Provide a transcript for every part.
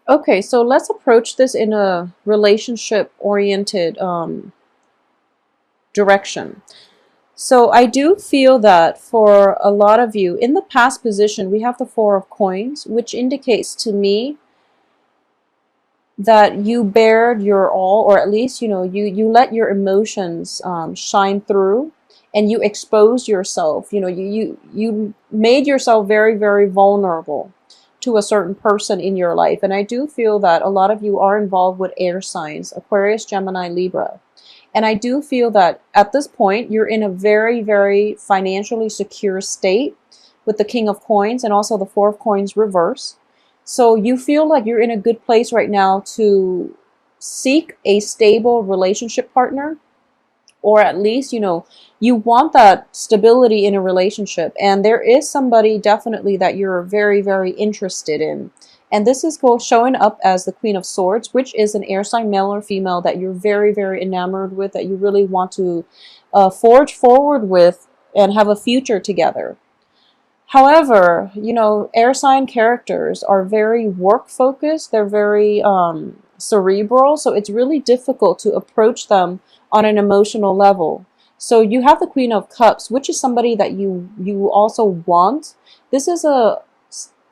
Okay, so let's approach this in a relationship-oriented direction. So I do feel that for a lot of you, in the past position, we have the Four of Coins, which indicates to me that you bared your all, or at least, you let your emotions shine through, and you exposed yourself. You made yourself very, very vulnerable to a certain person in your life. And I do feel that a lot of you are involved with air signs, Aquarius, Gemini, Libra. And I do feel that at this point, you're in a very, very financially secure state with the King of Coins and also the Four of Coins reverse. So you feel like you're in a good place right now to seek a stable relationship partner, or at least, you want that stability in a relationship. And there is somebody definitely that you're very, very interested in. And this is showing up as the Queen of Swords, which is an air sign, male or female, that you're very, very enamored with, that you really want to forge forward with and have a future together. However, air sign characters are very work focused. They're very cerebral. So it's really difficult to approach them on an emotional level. So you have the Queen of Cups, which is somebody that you also want. This is a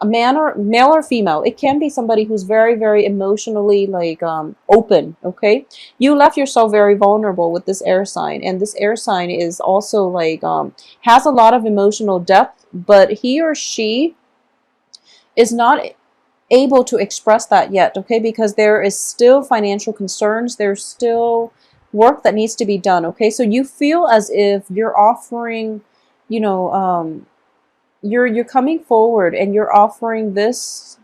man, or male or female. It can be somebody who's very, very emotionally like open. Okay, you left yourself very vulnerable with this air sign, and this air sign is also like has a lot of emotional depth, but he or she is not able to express that yet. Okay, because there is still financial concerns. There's still work that needs to be done. Okay, so you feel as if you're offering, you know you're coming forward and you're offering this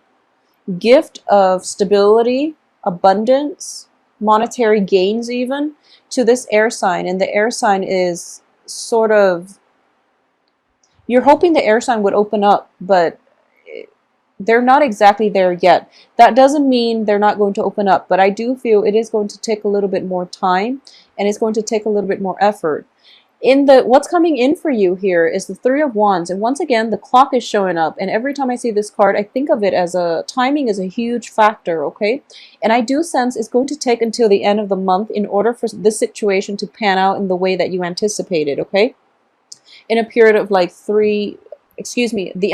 gift of stability, abundance, monetary gains even, to this air sign. And the air sign is sort of, you're hoping the air sign would open up, but they're not exactly there yet. That doesn't mean they're not going to open up, but I do feel it is going to take a little bit more time, and it's going to take a little bit more effort. What's coming in for you here is the Three of Wands, and once again the clock is showing up, and every time I see this card I think of it as timing is a huge factor. Okay, and I do sense it's going to take until the end of the month in order for this situation to pan out in the way that you anticipated. Okay, in a period of like the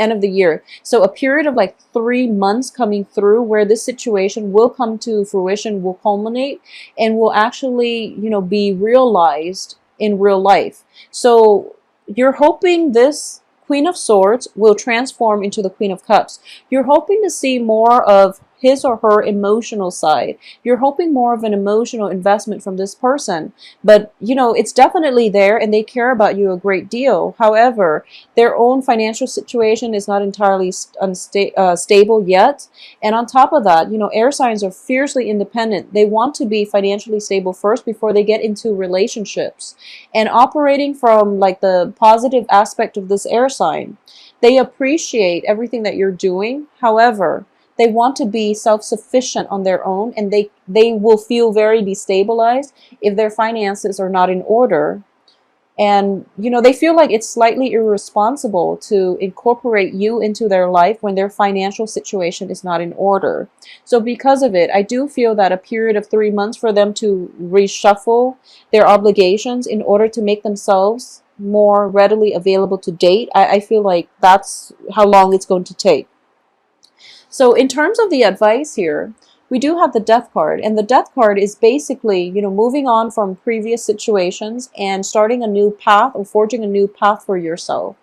end of the year. So a period of like 3 months coming through where this situation will come to fruition, will culminate, and will actually, be realized in real life. So you're hoping this Queen of Swords will transform into the Queen of Cups. You're hoping to see more of his or her emotional side. You're hoping more of an emotional investment from this person. But, it's definitely there, and they care about you a great deal. However, their own financial situation is not entirely stable yet. And on top of that, air signs are fiercely independent. They want to be financially stable first before they get into relationships. And operating from like the positive aspect of this air sign, they appreciate everything that you're doing. However, they want to be self-sufficient on their own, and they will feel very destabilized if their finances are not in order. And, they feel like it's slightly irresponsible to incorporate you into their life when their financial situation is not in order. So because of it, I do feel that a period of 3 months for them to reshuffle their obligations in order to make themselves more readily available to date, I feel like that's how long it's going to take. So in terms of the advice here, we do have the Death card, and the Death card is basically, moving on from previous situations and starting a new path, or forging a new path for yourself.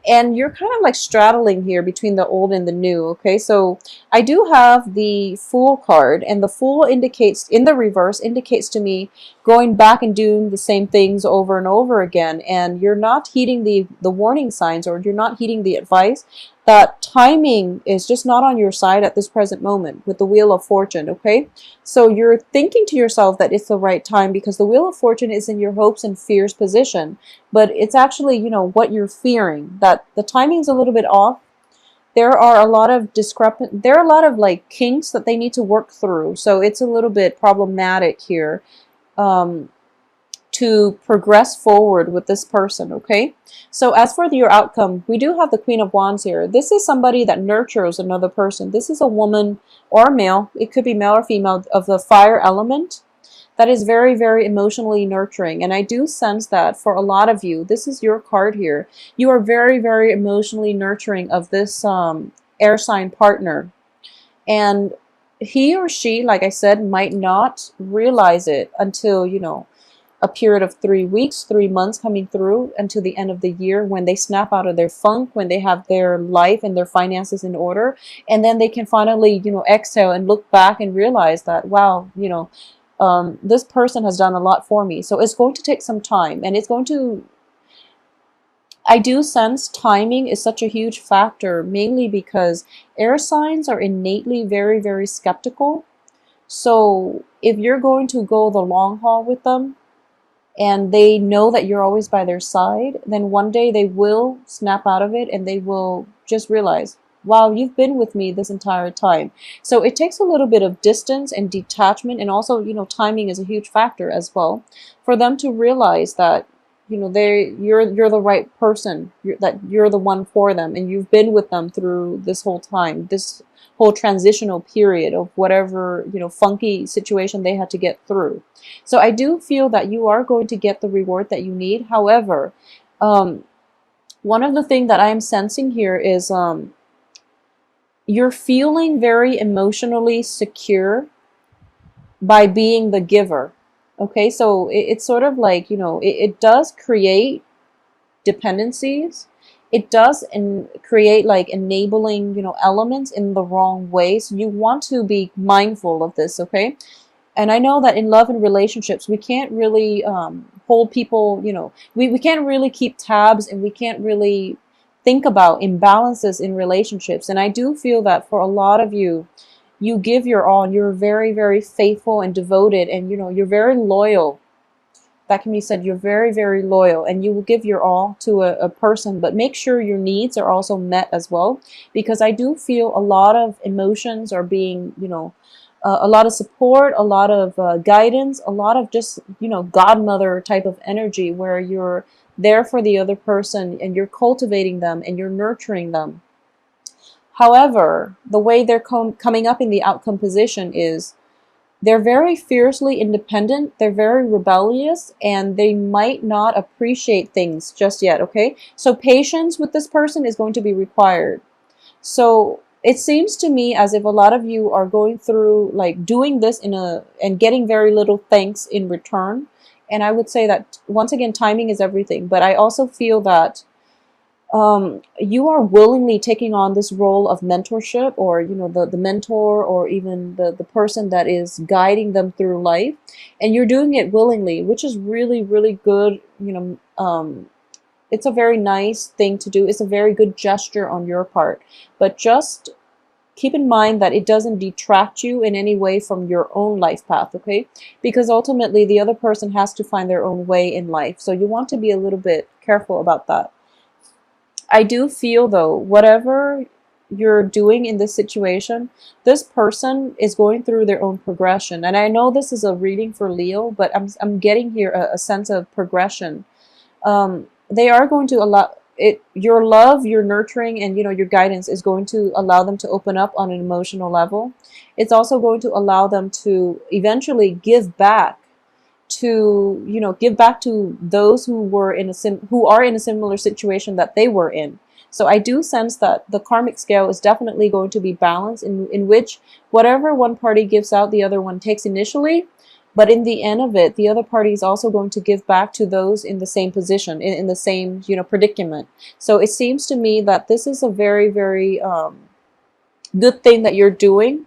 And you're kind of like straddling here between the old and the new. Okay, so I do have the Fool card, and the Fool indicates, in the reverse, indicates to me going back and doing the same things over and over again, and you're not heeding the warning signs, or you're not heeding the advice. That timing is just not on your side at this present moment with the Wheel of Fortune. Okay, so you're thinking to yourself that it's the right time because the Wheel of Fortune is in your hopes and fears position, but it's actually, what you're fearing, that the timing is a little bit off. There are a lot of there are a lot of like kinks that they need to work through, so it's a little bit problematic here. to progress forward with this person, okay? So as for your outcome, we do have the Queen of Wands here. This is somebody that nurtures another person. This is a woman or a male, it could be male or female, of the fire element that is very, very emotionally nurturing. And I do sense that for a lot of you, this is your card here. You are very, very emotionally nurturing of this air sign partner. And he or she, like I said, might not realize it until, you know, a period of 3 weeks, 3 months coming through until the end of the year, when they snap out of their funk, when they have their life and their finances in order. And then they can finally, you know, exhale and look back and realize that, wow, you know, this person has done a lot for me. So it's going to take some time, and it's going to, I do sense timing is such a huge factor, mainly because air signs are innately very, very skeptical. So if you're going to go the long haul with them, and they know that you're always by their side, then one day they will snap out of it and they will just realize, wow, you've been with me this entire time. So it takes a little bit of distance and detachment, and also, you know, timing is a huge factor as well, for them to realize that, you know, you're the right person, that you're the one for them, and you've been with them through this whole time, this whole transitional period of whatever, you know, funky situation they had to get through. So I do feel that you are going to get the reward that you need. However, one of the things that I am sensing here is you're feeling very emotionally secure by being the giver. Okay, so it's sort of like, you know, it does create dependencies. It does create like enabling, you know, elements in the wrong way. So you want to be mindful of this, okay? And I know that in love and relationships, we can't really hold people, you know, we can't really keep tabs, and we can't really think about imbalances in relationships. And I do feel that for a lot of you, you give your all, and you're very, very faithful and devoted, and, you know, you're very loyal. That can be said, you're very, very loyal, and you will give your all to a person, but make sure your needs are also met as well, because I do feel a lot of emotions are being, you know, a lot of support, a lot of guidance, a lot of just, you know, godmother type of energy, where you're there for the other person and you're cultivating them and you're nurturing them. However, the way they're coming up in the outcome position is they're very fiercely independent, they're very rebellious, and they might not appreciate things just yet, okay? So patience with this person is going to be required. So it seems to me as if a lot of you are going through like doing this and getting very little thanks in return. And I would say that once again, timing is everything. But I also feel that you are willingly taking on this role of mentorship, or, you know, the mentor, or even the person that is guiding them through life. And you're doing it willingly, which is really, really good. You know, it's a very nice thing to do. It's a very good gesture on your part. But just keep in mind that it doesn't detract you in any way from your own life path, okay? Because ultimately the other person has to find their own way in life. So you want to be a little bit careful about that. I do feel though, whatever you're doing in this situation, this person is going through their own progression. And I know this is a reading for Leo, but I'm getting here a sense of progression. They are going to allow it, your love, your nurturing, and, you know, your guidance is going to allow them to open up on an emotional level. It's also going to allow them to eventually give back to, you know, give back to those who were in who are in a similar situation that they were in. So I do sense that the karmic scale is definitely going to be balanced, in which whatever one party gives out, the other one takes initially. But in the end of it, the other party is also going to give back to those in the same position, in the same, you know, predicament. So it seems to me that this is a very, very good thing that you're doing.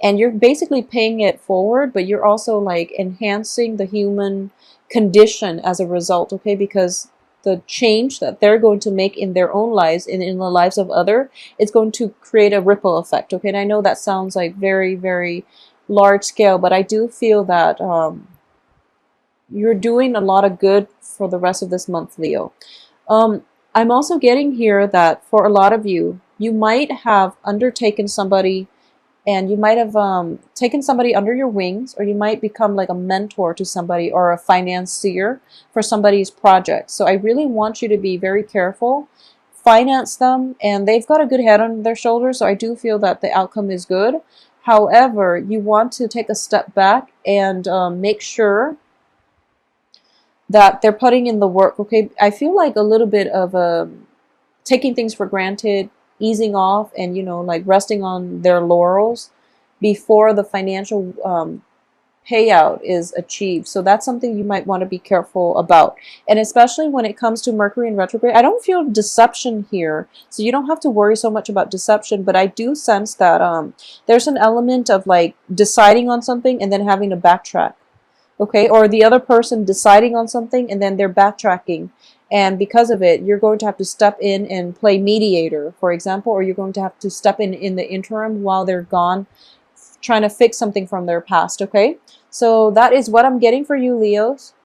And you're basically paying it forward, but you're also like enhancing the human condition as a result, okay? Because the change that they're going to make in their own lives, in the lives of other, it's going to create a ripple effect, okay? And I know that sounds like very, very large scale, but I do feel that you're doing a lot of good for the rest of this month, Leo. I'm also getting here that for a lot of you, you might have undertaken somebody and you might have taken somebody under your wings, or you might become like a mentor to somebody or a financier for somebody's project. So I really want you to be very careful. Finance them, and they've got a good head on their shoulders, so I do feel that the outcome is good. However, you want to take a step back and make sure that they're putting in the work. Okay, I feel like a little bit of taking things for granted, easing off, and like resting on their laurels before the financial payout is achieved. So that's something you might want to be careful about. And especially when it comes to Mercury in retrograde, I don't feel deception here. So you don't have to worry so much about deception, but I do sense that there's an element of like deciding on something and then having to backtrack. Okay, or the other person deciding on something and then they're backtracking, and because of it you're going to have to step in and play mediator, for example, or you're going to have to step in the interim while they're gone, trying to fix something from their past. Okay, so that is what I'm getting for you, Leos.